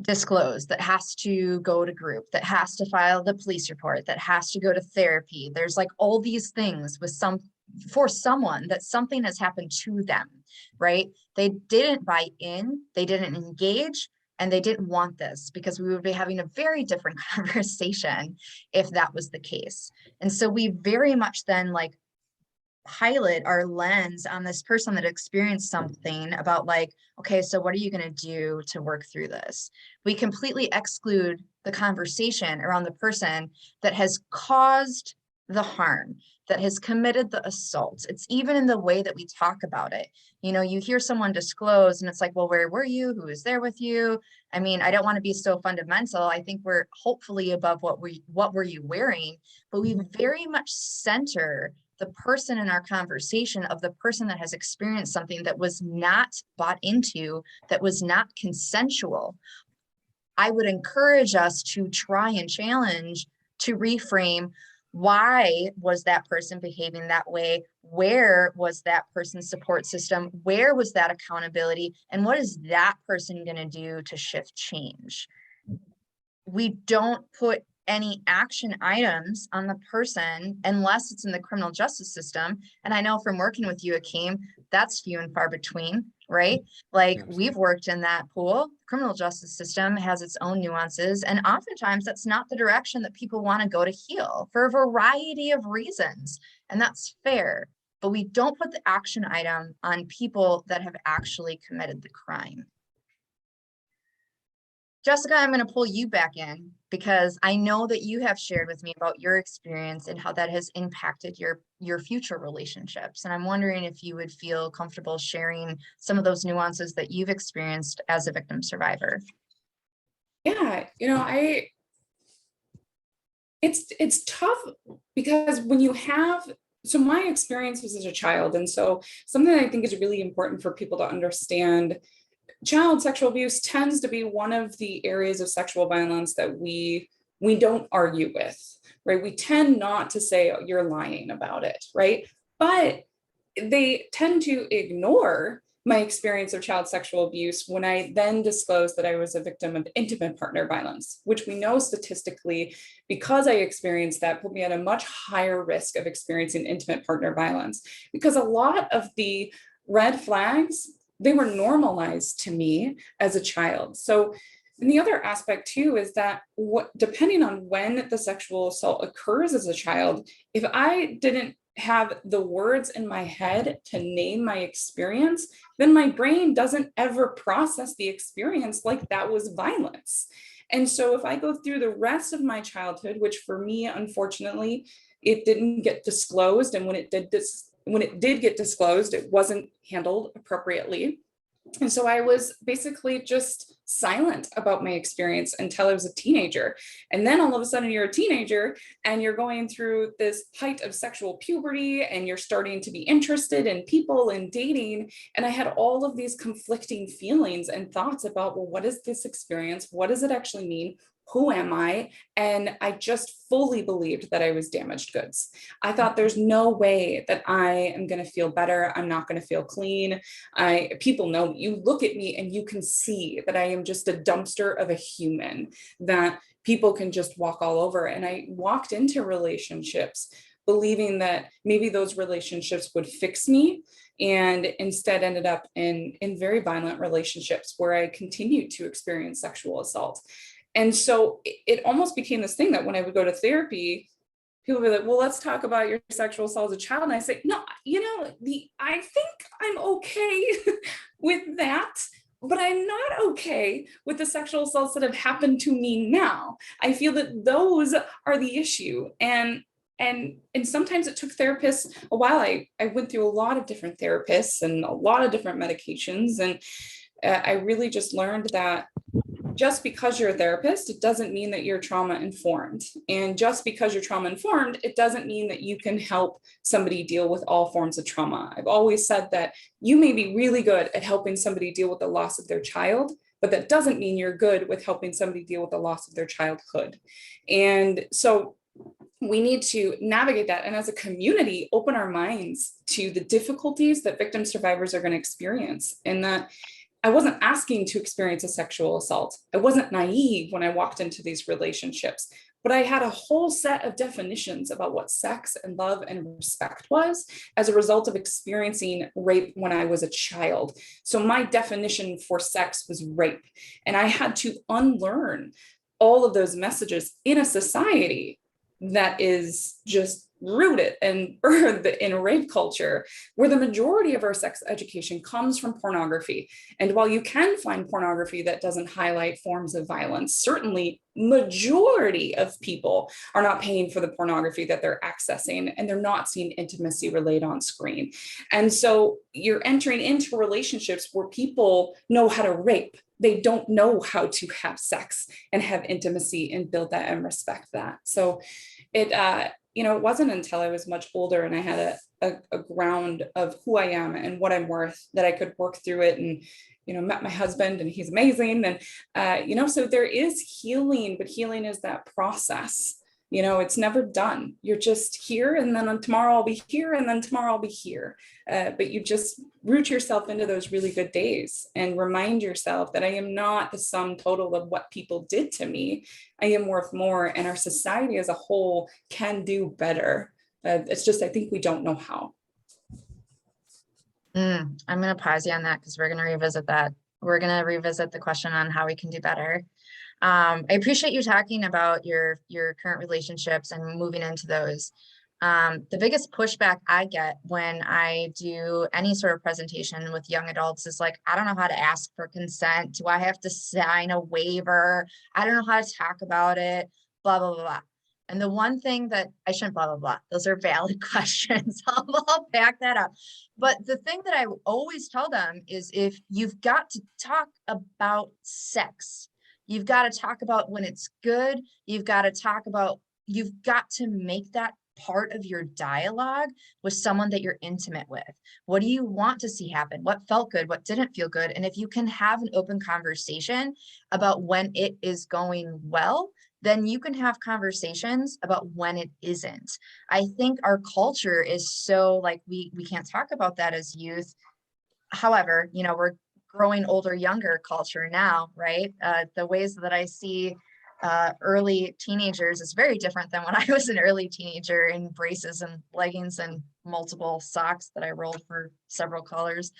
disclose, that has to go to group, that has to file the police report, that has to go to therapy. There's like all these things with for someone that something has happened to them, right? They didn't buy in, they didn't engage, and they didn't want this, because we would be having a very different conversation if that was the case. And so we very much then like pilot our lens on this person that experienced something about like, okay, so what are you going to do to work through this? We completely exclude the conversation around the person that has caused the harm, that has committed the assault. It's even in the way that we talk about it. You know, you hear someone disclose and it's like, well, where were you? Who was there with you? I mean, I don't want to be so fundamental. I think we're hopefully above what were you wearing, but we very much center the person in our conversation of the person that has experienced something that was not bought into, that was not consensual. I would encourage us to try and challenge, to reframe, why was that person behaving that way? Where was that person's support system? Where was that accountability? And what is that person going to do to shift change? We don't put any action items on the person unless it's in the criminal justice system. And I know from working with you, Akeem, that's few and far between. right? Like Absolutely. we've worked in that pool. Criminal justice system has its own nuances, and oftentimes that's not the direction that people want to go to heal for a variety of reasons, and that's fair. But we don't put the action item on people that have actually committed the crime. Jessica, I'm going to pull you back in because I know that you have shared with me about your experience and how that has impacted your future relationships. And I'm wondering if you would feel comfortable sharing some of those nuances that you've experienced as a victim survivor. Yeah, it's tough because when you have, so my experience was as a child, and so something I think is really important for people to understand, child sexual abuse tends to be one of the areas of sexual violence that we don't argue with, right? We tend not to say, oh, you're lying about it, right? But they tend to ignore my experience of child sexual abuse when I then disclosed that I was a victim of intimate partner violence, which we know statistically, because I experienced that, put me at a much higher risk of experiencing intimate partner violence, because a lot of the red flags, they were normalized to me as a child. So, and the other aspect too is that depending on when the sexual assault occurs as a child, if I didn't have the words in my head to name my experience, then my brain doesn't ever process the experience like that was violence. And so if I go through the rest of my childhood, which for me, unfortunately, it didn't get disclosed, and when it did get disclosed, it wasn't handled appropriately. And so I was basically just silent about my experience until I was a teenager. And then all of a sudden you're a teenager and you're going through this height of sexual puberty and you're starting to be interested in people and dating. And I had all of these conflicting feelings and thoughts about, well, what is this experience? What does it actually mean? Who am I? And I just fully believed that I was damaged goods. I thought there's no way that I am going to feel better. I'm not going to feel clean. People know me. You look at me and you can see that I am just a dumpster of a human that people can just walk all over. And I walked into relationships believing that maybe those relationships would fix me, and instead ended up in very violent relationships where I continued to experience sexual assault. And so it almost became this thing that when I would go to therapy, people would be like, well, let's talk about your sexual assault as a child. And I say, no, I think I'm okay with that, but I'm not okay with the sexual assaults that have happened to me now. I feel that those are the issue. And sometimes it took therapists a while. I went through a lot of different therapists and a lot of different medications. And I really just learned that just because you're a therapist, it doesn't mean that you're trauma informed. And just because you're trauma informed, it doesn't mean that you can help somebody deal with all forms of trauma. I've always said that you may be really good at helping somebody deal with the loss of their child, but that doesn't mean you're good with helping somebody deal with the loss of their childhood. And so we need to navigate that. And as a community, open our minds to the difficulties that victim survivors are going to experience, and that I wasn't asking to experience a sexual assault. I wasn't naive when I walked into these relationships, but I had a whole set of definitions about what sex and love and respect was as a result of experiencing rape when I was a child. So my definition for sex was rape, and I had to unlearn all of those messages in a society that is just rooted and birthed in rape culture, where the majority of our sex education comes from pornography. And while you can find pornography that doesn't highlight forms of violence, certainly majority of people are not paying for the pornography that they're accessing, and they're not seeing intimacy relayed on screen. And so you're entering into relationships where people know how to rape. They don't know how to have sex and have intimacy and build that and respect that. So it wasn't until I was much older and I had a ground of who I am and what I'm worth that I could work through it, and met my husband, and he's amazing. And so there is healing, but healing is that process. It's never done. You're just here, and then tomorrow I'll be here, and then tomorrow I'll be here. But you just root yourself into those really good days and remind yourself that I am not the sum total of what people did to me. I am worth more, and our society as a whole can do better. It's just, I think we don't know how. I'm going to pause you on that because we're going to revisit that. We're going to revisit the question on how we can do better. I appreciate you talking about your current relationships and moving into those. The biggest pushback I get when I do any sort of presentation with young adults is like, I don't know how to ask for consent. Do I have to sign a waiver? I don't know how to talk about it, blah, blah, blah, blah. And the one thing that I shouldn't blah, blah, blah. Those are valid questions. I'll back that up. But the thing that I always tell them is if you've got to talk about sex, you've got to talk about when it's good. You've got to make that part of your dialogue with someone that you're intimate with. What do you want to see happen? What felt good? What didn't feel good? And if you can have an open conversation about when it is going well, then you can have conversations about when it isn't. I think our culture is so like, we can't talk about that as youth. However, we're growing older, younger culture now, right? The ways that I see early teenagers is very different than when I was an early teenager in braces and leggings and multiple socks that I rolled for several colors.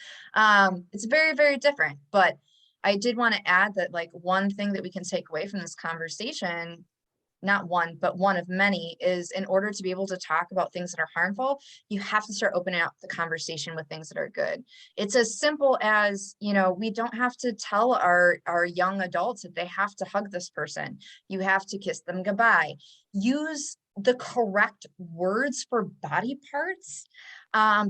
It's very, very different. But I did want to add that like one thing that we can take away from this conversation, not one, but one of many, is in order to be able to talk about things that are harmful, you have to start opening up the conversation with things that are good. It's as simple as, we don't have to tell our young adults that they have to hug this person. You have to kiss them goodbye. Use the correct words for body parts.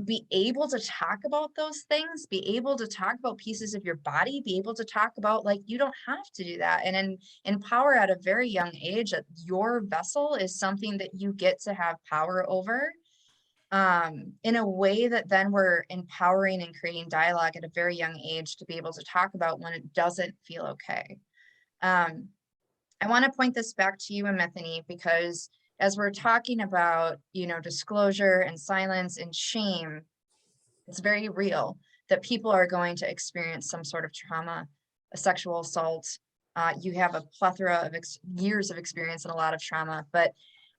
Be able to talk about those things, be able to talk about pieces of your body, be able to talk about like, you don't have to do that. And empower at a very young age that your vessel is something that you get to have power over, in a way that then we're empowering and creating dialogue at a very young age to be able to talk about when it doesn't feel okay. I want to point this back to you, Amithany, because as we're talking about, disclosure and silence and shame, it's very real that people are going to experience some sort of trauma, a sexual assault. You have a plethora of years of experience and a lot of trauma. But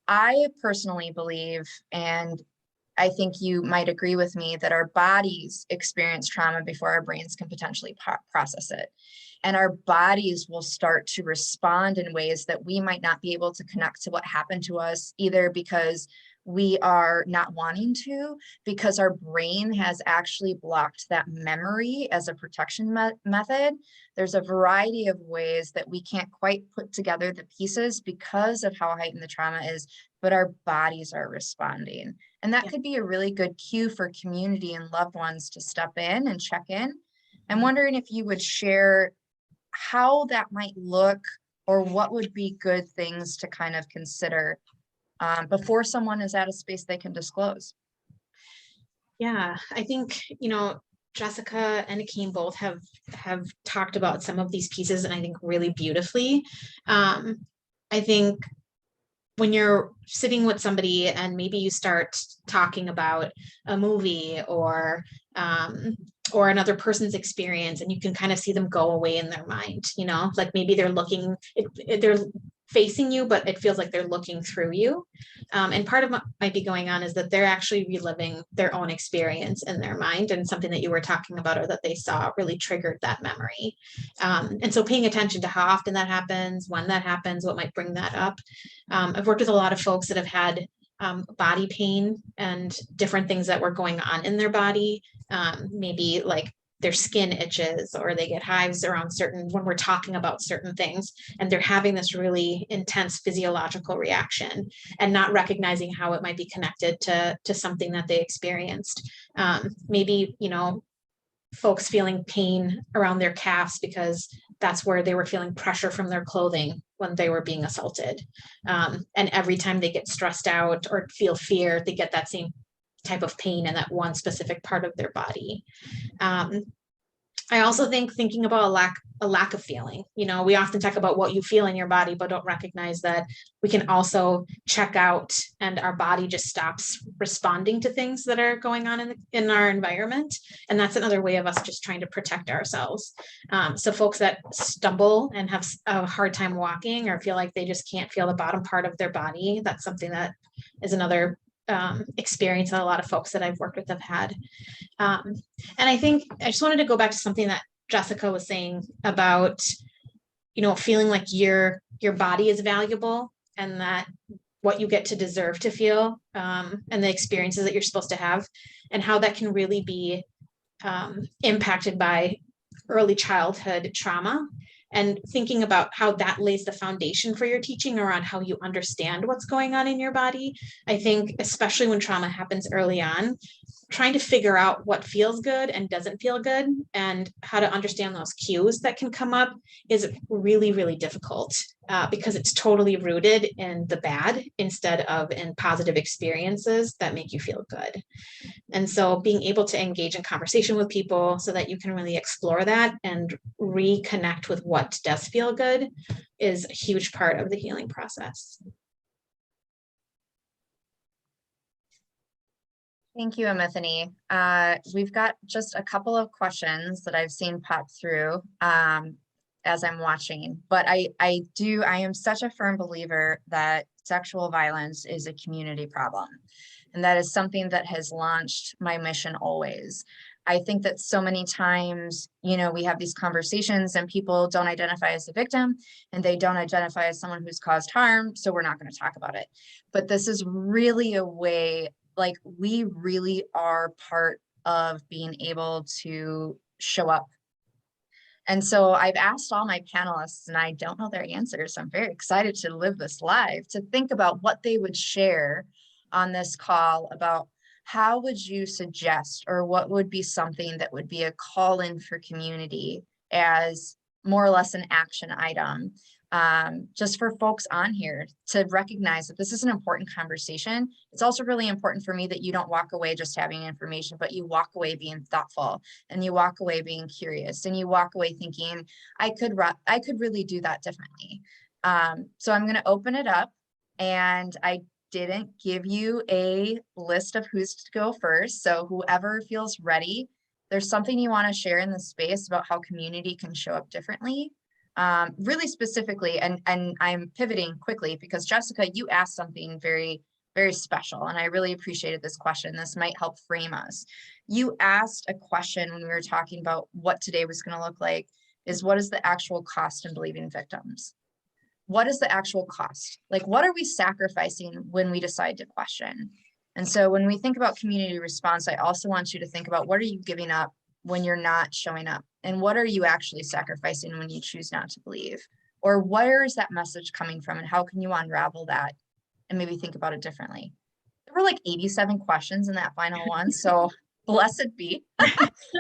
I personally believe, and I think you might agree with me, that our bodies experience trauma before our brains can potentially process it. And our bodies will start to respond in ways that we might not be able to connect to what happened to us, either because we are not wanting to, because our brain has actually blocked that memory as a protection method. There's a variety of ways that we can't quite put together the pieces because of how heightened the trauma is, but our bodies are responding. And that could be a really good cue for community and loved ones to step in and check in. I'm wondering if you would share how that might look, or what would be good things to kind of consider before someone is at a space they can disclose. Yeah, I think, Jessica and Akeem both have talked about some of these pieces, and I think really beautifully. I think when you're sitting with somebody and maybe you start talking about a movie or another person's experience, and you can kind of see them go away in their mind, like maybe they're looking, they're facing you, but it feels like they're looking through you. And part of what might be going on is that they're actually reliving their own experience in their mind, and something that you were talking about or that they saw really triggered that memory. And so paying attention to how often that happens, when that happens, what might bring that up. I've worked with a lot of folks that have had body pain and different things that were going on in their body, maybe like their skin itches or they get hives around when we're talking about certain things, and they're having this really intense physiological reaction and not recognizing how it might be connected to something that they experienced. Maybe, folks feeling pain around their calves because that's where they were feeling pressure from their clothing when they were being assaulted. And every time they get stressed out or feel fear, they get that same type of pain in that one specific part of their body. I also think thinking about a lack of feeling. We often talk about what you feel in your body, but don't recognize that we can also check out and our body just stops responding to things that are going on in our environment. And that's another way of us just trying to protect ourselves. So folks that stumble and have a hard time walking or feel like they just can't feel the bottom part of their body, that's something that is another experience that a lot of folks that I've worked with have had. And I think I just wanted to go back to something that Jessica was saying about, feeling like your body is valuable and that what you get to deserve to feel, and the experiences that you're supposed to have, and how that can really be impacted by early childhood trauma, and thinking about how that lays the foundation for your teaching around how you understand what's going on in your body. I think, especially when trauma happens early on, trying to figure out what feels good and doesn't feel good and how to understand those cues that can come up is really, really difficult, because it's totally rooted in the bad instead of in positive experiences that make you feel good. And so being able to engage in conversation with people so that you can really explore that and reconnect with what does feel good is a huge part of the healing process. Thank you, Amithany. We've got just a couple of questions that I've seen pop through as I'm watching, but I am such a firm believer that sexual violence is a community problem. And that is something that has launched my mission always. I think that so many times, we have these conversations and people don't identify as a victim and they don't identify as someone who's caused harm. So we're not going to talk about it. But this is really a way, like, we really are part of being able to show up. And so I've asked all my panelists, and I don't know their answers. So I'm very excited to live this live, to think about what they would share on this call about how would you suggest, or what would be something that would be a call in for community as more or less an action item, just for folks on here to recognize that this is an important conversation. It's also really important for me that you don't walk away just having information, but you walk away being thoughtful, and you walk away being curious, and you walk away thinking, I could really do that differently. So I'm going to open it up, and I didn't give you a list of who's to go first. So whoever feels ready, there's something you want to share in the space about how community can show up differently, really specifically. And I'm pivoting quickly because Jessica, you asked something very, very special. And I really appreciated this question. This might help frame us. You asked a question when we were talking about what today was going to look like, is what is the actual cost in believing victims? What is the actual cost? Like, what are we sacrificing when we decide to question? And so when we think about community response, I also want you to think about, what are you giving up when you're not showing up? And what are you actually sacrificing when you choose not to believe? Or where is that message coming from, and how can you unravel that and maybe think about it differently? There were like 87 questions in that final one. So blessed be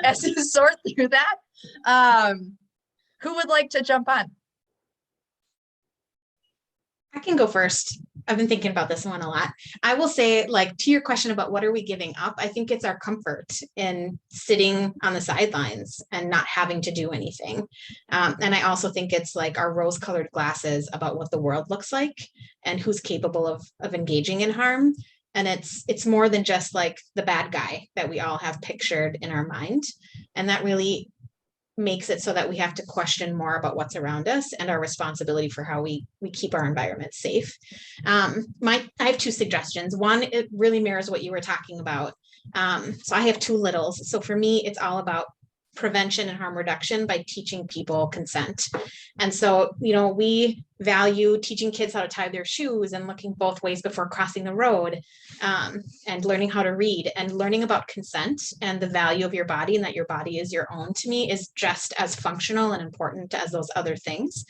as you sort through that. Who would like to jump on? I can go first. I've been thinking about this one a lot. I will say, like, to your question about what are we giving up, I think it's our comfort in sitting on the sidelines and not having to do anything. And I also think it's like our rose-colored glasses about what the world looks like and who's capable of engaging in harm. And it's more than just like the bad guy that we all have pictured in our mind. And that really makes it so that we have to question more about what's around us and our responsibility for how we keep our environment safe. I have two suggestions. One, it really mirrors what you were talking about. So I have two littles. So for me, it's all about prevention and harm reduction by teaching people consent. And so, we value teaching kids how to tie their shoes and looking both ways before crossing the road, and learning how to read, and learning about consent and the value of your body and that your body is your own, to me, is just as functional and important as those other things.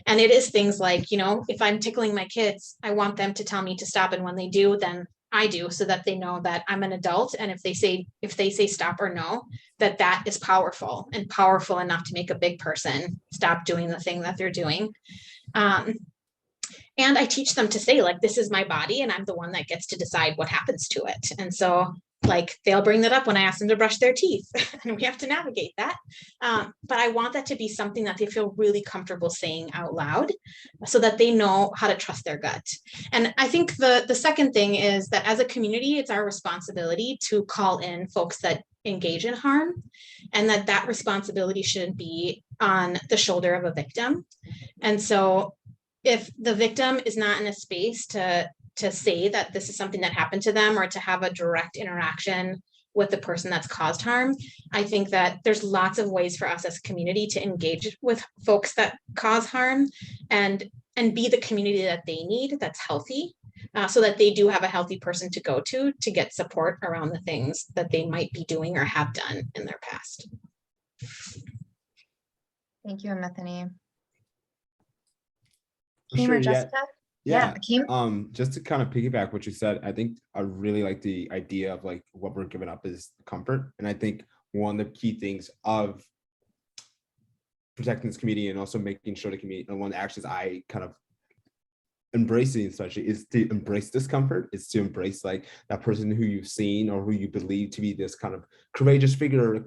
And it is things like, if I'm tickling my kids, I want them to tell me to stop. And when they do, then I do, so that they know that I'm an adult. And if they say stop or no, that is powerful enough to make a big person stop doing the thing that they're doing. And I teach them to say, like, this is my body and I'm the one that gets to decide what happens to it. And so, like, they'll bring that up when I ask them to brush their teeth and we have to navigate that. But I want that to be something that they feel really comfortable saying out loud so that they know how to trust their gut. And I think the second thing is that as a community, it's our responsibility to call in folks that engage in harm, and that responsibility shouldn't be on the shoulder of a victim. And so if the victim is not in a space to to say that this is something that happened to them or to have a direct interaction with the person that's caused harm. I think that there's lots of ways for us as a community to engage with folks that cause harm and be the community that they need that's healthy, so that they do have a healthy person to go to get support around the things that they might be doing or have done in their past. Thank you, Anthony. For Kim sure, or yeah. Jessica? Yeah. Kim? Just to kind of piggyback what you said, I think I really like the idea of like what we're giving up is comfort. And I think one of the key things of protecting this community and also making sure the community, and one of the actions I kind of embracing especially is to embrace discomfort, is to embrace like that person who you've seen or who you believe to be this kind of courageous figure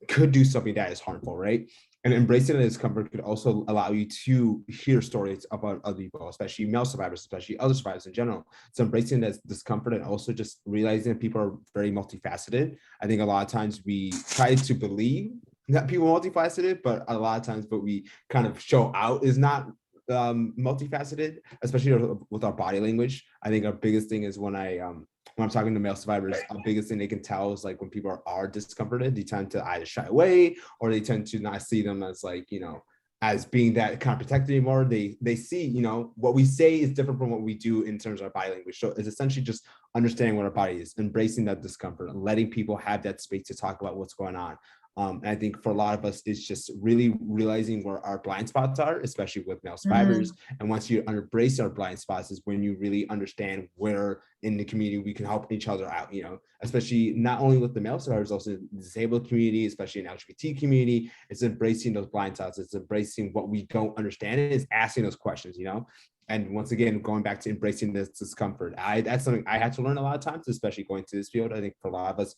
could do something that is harmful, right? And embracing the discomfort could also allow you to hear stories about other people, especially male survivors, especially other survivors in general. So embracing that discomfort and also just realizing that people are very multifaceted. I think a lot of times we try to believe that people are multifaceted, but a lot of times what we kind of show out is not multifaceted, especially with our body language. I think our biggest thing is when I'm talking to male survivors, the biggest thing they can tell is like when people are discomforted, they tend to either shy away or they tend to not see them as like, as being that kind of protected anymore. They see, what we say is different from what we do in terms of our body language. So it's essentially just understanding what our body is, embracing that discomfort and letting people have that space to talk about what's going on. And I think for a lot of us, it's just really realizing where our blind spots are, especially with male survivors. And once you embrace our blind spots is when you really understand where in the community we can help each other out, especially not only with the male survivors, also in the disabled community, especially in the LGBT community. It's embracing those blind spots. It's embracing what we don't understand. And it's asking those questions, And once again, going back to embracing this discomfort. That's something I had to learn a lot of times, especially going to this field. I think for a lot of us,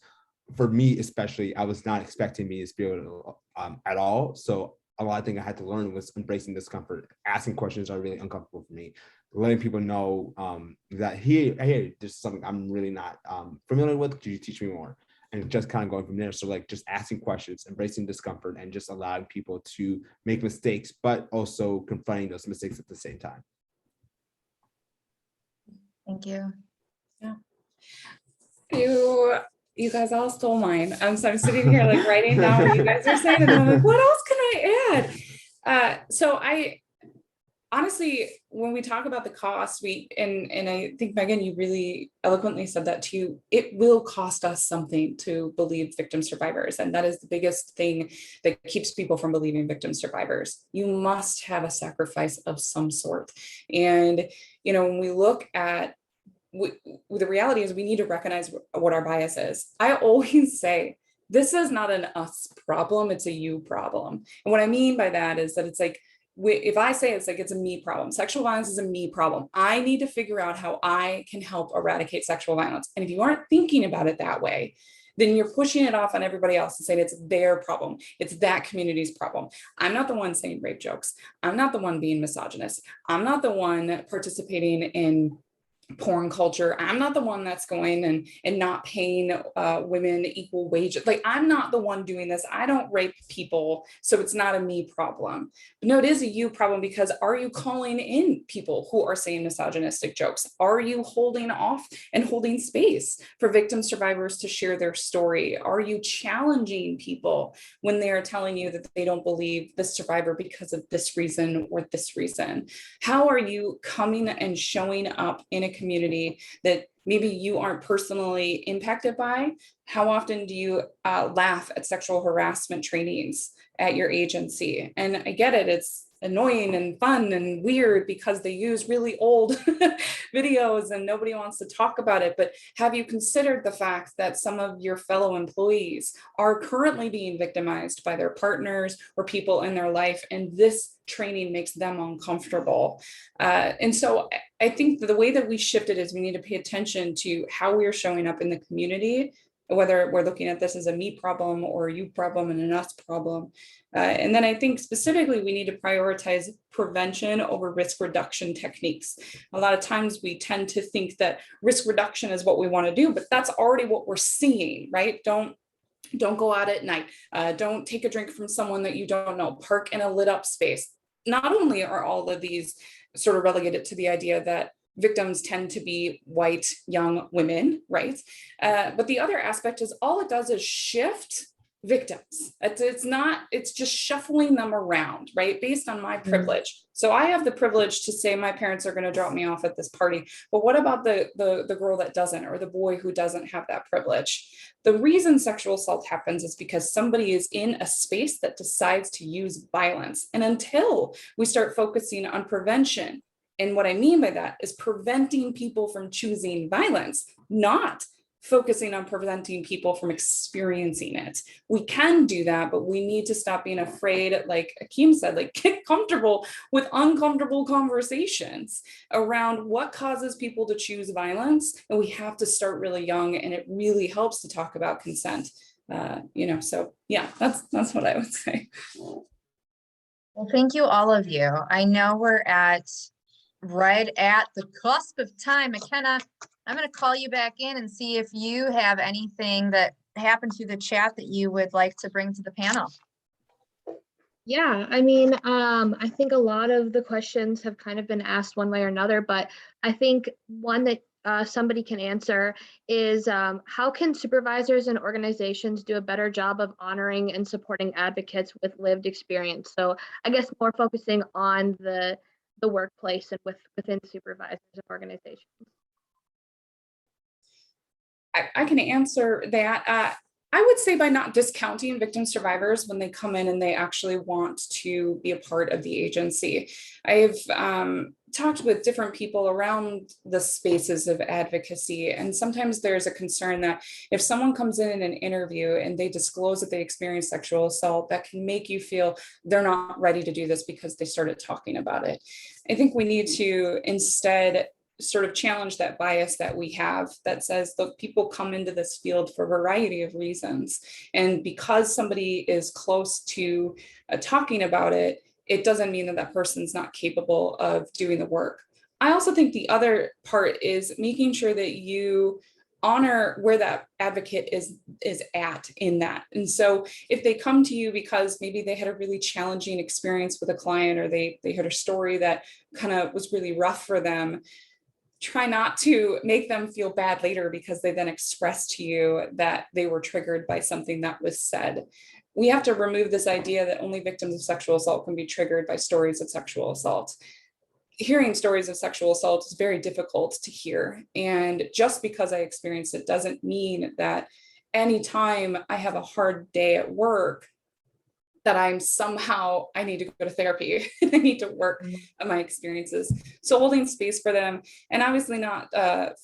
for me especially, I was not expecting me to be able to at all. So a lot of things I had to learn was embracing discomfort. Asking questions are really uncomfortable for me. Letting people know that hey, there's something I'm really not familiar with. Could you teach me more? And just kind of going from there. So like just asking questions, embracing discomfort, and just allowing people to make mistakes, but also confronting those mistakes at the same time. Thank you. Yeah. You guys all stole mine. So I'm sitting here like writing down what you guys are saying, and I'm like, what else can I add? So I honestly, when we talk about the cost, and I think Megan, you really eloquently said that too. It will cost us something to believe victim survivors, and that is the biggest thing that keeps people from believing victim survivors. You must have a sacrifice of some sort, and when we look at the reality is we need to recognize what our bias is. I always say, this is not an us problem, it's a you problem. And what I mean by that is that it's like, if I say it's like, it's a me problem, sexual violence is a me problem. I need to figure out how I can help eradicate sexual violence. And if you aren't thinking about it that way, then you're pushing it off on everybody else and saying it's their problem. It's that community's problem. I'm not the one saying rape jokes. I'm not the one being misogynist. I'm not the one participating in porn culture. I'm not the one that's going and not paying women equal wages. Like, I'm not the one doing this. I don't rape people, so it's not a me problem. But no, it is a you problem, because are you calling in people who are saying misogynistic jokes? Are you holding off and holding space for victim survivors to share their story? Are you challenging people when they are telling you that they don't believe the survivor because of this reason or this reason? How are you coming and showing up in a community that maybe you aren't personally impacted by? How often do you laugh at sexual harassment trainings at your agency? And I get it, it's annoying and fun and weird because they use really old videos and nobody wants to talk about it. But have you considered the fact that some of your fellow employees are currently being victimized by their partners or people in their life, and this training makes them uncomfortable? And so I think the way that we shift it is we need to pay attention to how we are showing up in the community, whether we're looking at this as a me problem or a you problem and an us problem. And then I think specifically we need to prioritize prevention over risk reduction techniques. A lot of times we tend to think that risk reduction is what we want to do, but that's already what we're seeing, right? Don't go out at night. Don't take a drink from someone that you don't know. Park in a lit up space. Not only are all of these sort of relegated to the idea that victims tend to be white, young women, right? But the other aspect is all it does is shift victims. It's just shuffling them around, right? Based on my privilege. So I have the privilege to say my parents are going to drop me off at this party. But what about the girl that doesn't, or the boy who doesn't have that privilege? The reason sexual assault happens is because somebody is in a space that decides to use violence. And until we start focusing on prevention, and what I mean by that is preventing people from choosing violence, not focusing on preventing people from experiencing it. We can do that, but we need to stop being afraid, like Akeem said, like get comfortable with uncomfortable conversations around what causes people to choose violence. And we have to start really young, and it really helps to talk about consent. So yeah, that's what I would say. Well, thank you, all of you. I know we're right at the cusp of time. McKenna, I'm going to call you back in and see if you have anything that happened through the chat that you would like to bring to the panel. Yeah, I mean, I think a lot of the questions have kind of been asked one way or another, but I think one that somebody can answer is how can supervisors and organizations do a better job of honoring and supporting advocates with lived experience? So I guess more focusing on the workplace and within supervisors and organizations. I can answer that. I would say by not discounting victim survivors when they come in and they actually want to be a part of the agency. I've talked with different people around the spaces of advocacy, and sometimes there's a concern that if someone comes in an interview and they disclose that they experienced sexual assault, that can make you feel they're not ready to do this because they started talking about it. I think we need to instead sort of challenge that bias that we have that says, look, people come into this field for a variety of reasons. And because somebody is close to talking about it, it doesn't mean that that person's not capable of doing the work. I also think the other part is making sure that you honor where that advocate is at in that. And so if they come to you because maybe they had a really challenging experience with a client, or they heard a story that kind of was really rough for them, try not to make them feel bad later because they then expressed to you that they were triggered by something that was said. We have to remove this idea that only victims of sexual assault can be triggered by stories of sexual assault. Hearing stories of sexual assault is very difficult to hear. And just because I experienced it doesn't mean that anytime I have a hard day at work, that I need to go to therapy. I need to work on my experiences. So holding space for them, and obviously not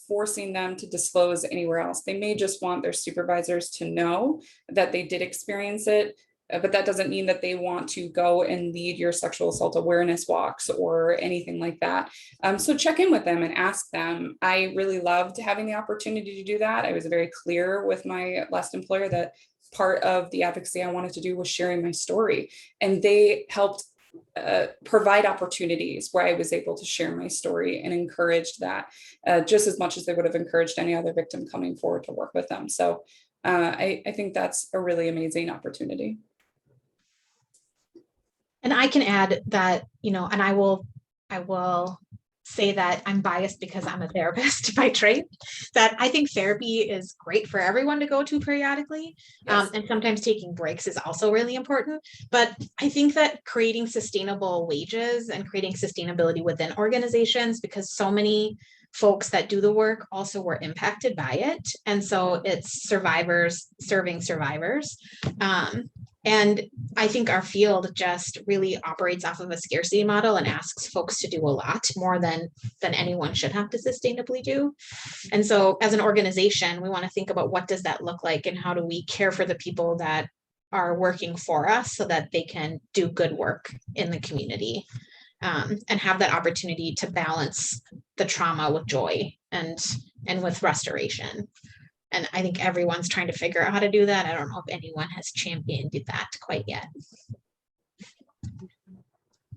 forcing them to disclose anywhere else. They may just want their supervisors to know that they did experience it, but that doesn't mean that they want to go and lead your sexual assault awareness walks or anything like that. So check in with them and ask them. I really loved having the opportunity to do that. I was very clear with my last employer that part of the advocacy I wanted to do was sharing my story, and they helped provide opportunities where I was able to share my story and encouraged that just as much as they would have encouraged any other victim coming forward to work with them. So I think that's a really amazing opportunity. And I can add that, and I will say that I'm biased because I'm a therapist by trade, that I think therapy is great for everyone to go to periodically. Yes. And sometimes taking breaks is also really important. But I think that creating sustainable wages and creating sustainability within organizations, because so many folks that do the work also were impacted by it. And so it's survivors serving survivors. And I think our field just really operates off of a scarcity model and asks folks to do a lot more than anyone should have to sustainably do. And so as an organization, we want to think about what does that look like and how do we care for the people that are working for us so that they can do good work in the community, and have that opportunity to balance the trauma with joy and with restoration. And I think everyone's trying to figure out how to do that. I don't know if anyone has championed that quite yet.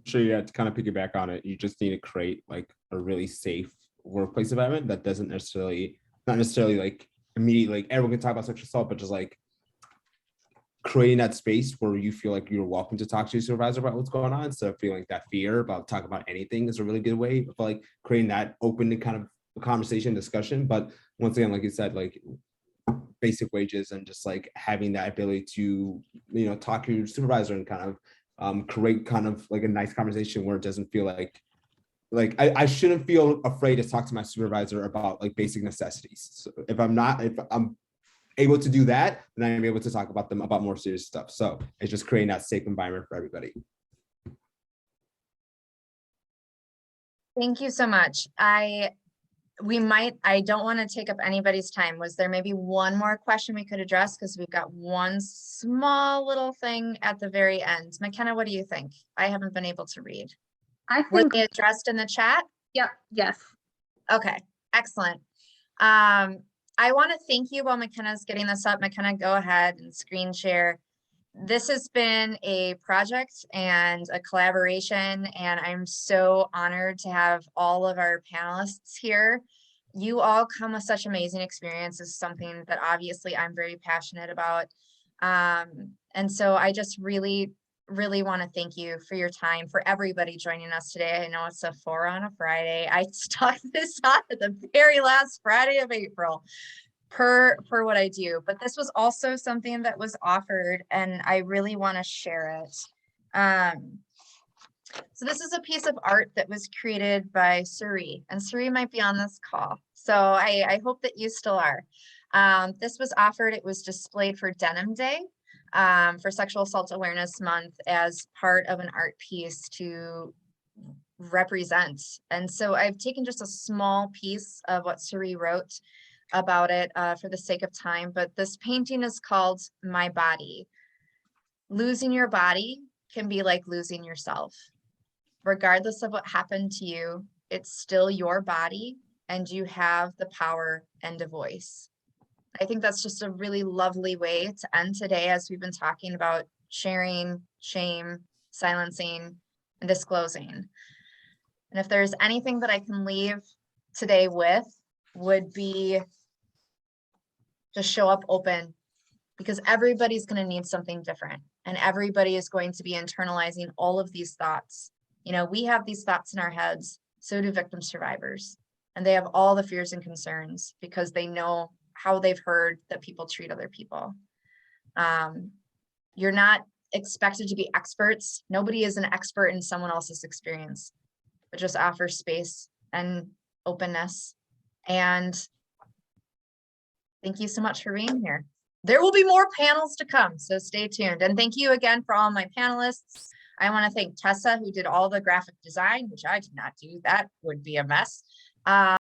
Sure, you have to kind of piggyback on it. You just need to create like a really safe workplace environment that doesn't not necessarily like immediately like everyone can talk about sexual assault, but just like creating that space where you feel like you're welcome to talk to your supervisor about what's going on, instead of feeling that fear about talking about anything is a really good way of like creating that open and kind of conversation discussion. But once again, like you said, like basic wages and just like having that ability to, you know, talk to your supervisor and kind of create kind of like a nice conversation where it doesn't feel like I shouldn't feel afraid to talk to my supervisor about like basic necessities. So if I'm able to do that, then I'm able to talk about them about more serious stuff. So it's just creating that safe environment for everybody. Thank you so much. I don't want to take up anybody's time. Was there maybe one more question we could address? Because we've got one small little thing at the very end. McKenna, what do you think? I haven't been able to read. Were think, they addressed in the chat? yep, yes. Okay, excellent. I want to thank you while McKenna's getting this up. McKenna, go ahead and screen share. This has been a project and a collaboration, and I'm so honored to have all of our panelists here. You all come with such amazing experiences, something that obviously I'm very passionate about. And so I just really want to thank you for your time, for everybody joining us today. I know it's a 4 on a Friday. I stuck this on at the very last Friday of April per what I do, but this was also something that was offered and I really want to share it. So this is a piece of art that was created by Suri, and Suri might be on this call. So I hope that you still are. This was offered, it was displayed for Denim Day, for Sexual Assault Awareness Month as part of an art piece to represent. And so I've taken just a small piece of what Suri wrote about it for the sake of time, but this painting is called My Body. Losing your body can be like losing yourself. Regardless of what happened to you, it's still your body and you have the power and a voice. I think that's just a really lovely way to end today, as we've been talking about sharing, shame, silencing, and disclosing. And if there's anything that I can leave today with, would be just show up open, because everybody's going to need something different, and everybody is going to be internalizing all of these thoughts. You know, we have these thoughts in our heads, so do victim survivors, and they have all the fears and concerns because they know how they've heard that people treat other people. You're not expected to be experts. Nobody is an expert in someone else's experience, but just offer space and openness. And thank you so much for being here. There will be more panels to come, so stay tuned. And thank you again for all my panelists. I want to thank Tessa, who did all the graphic design, which I did not do. That would be a mess.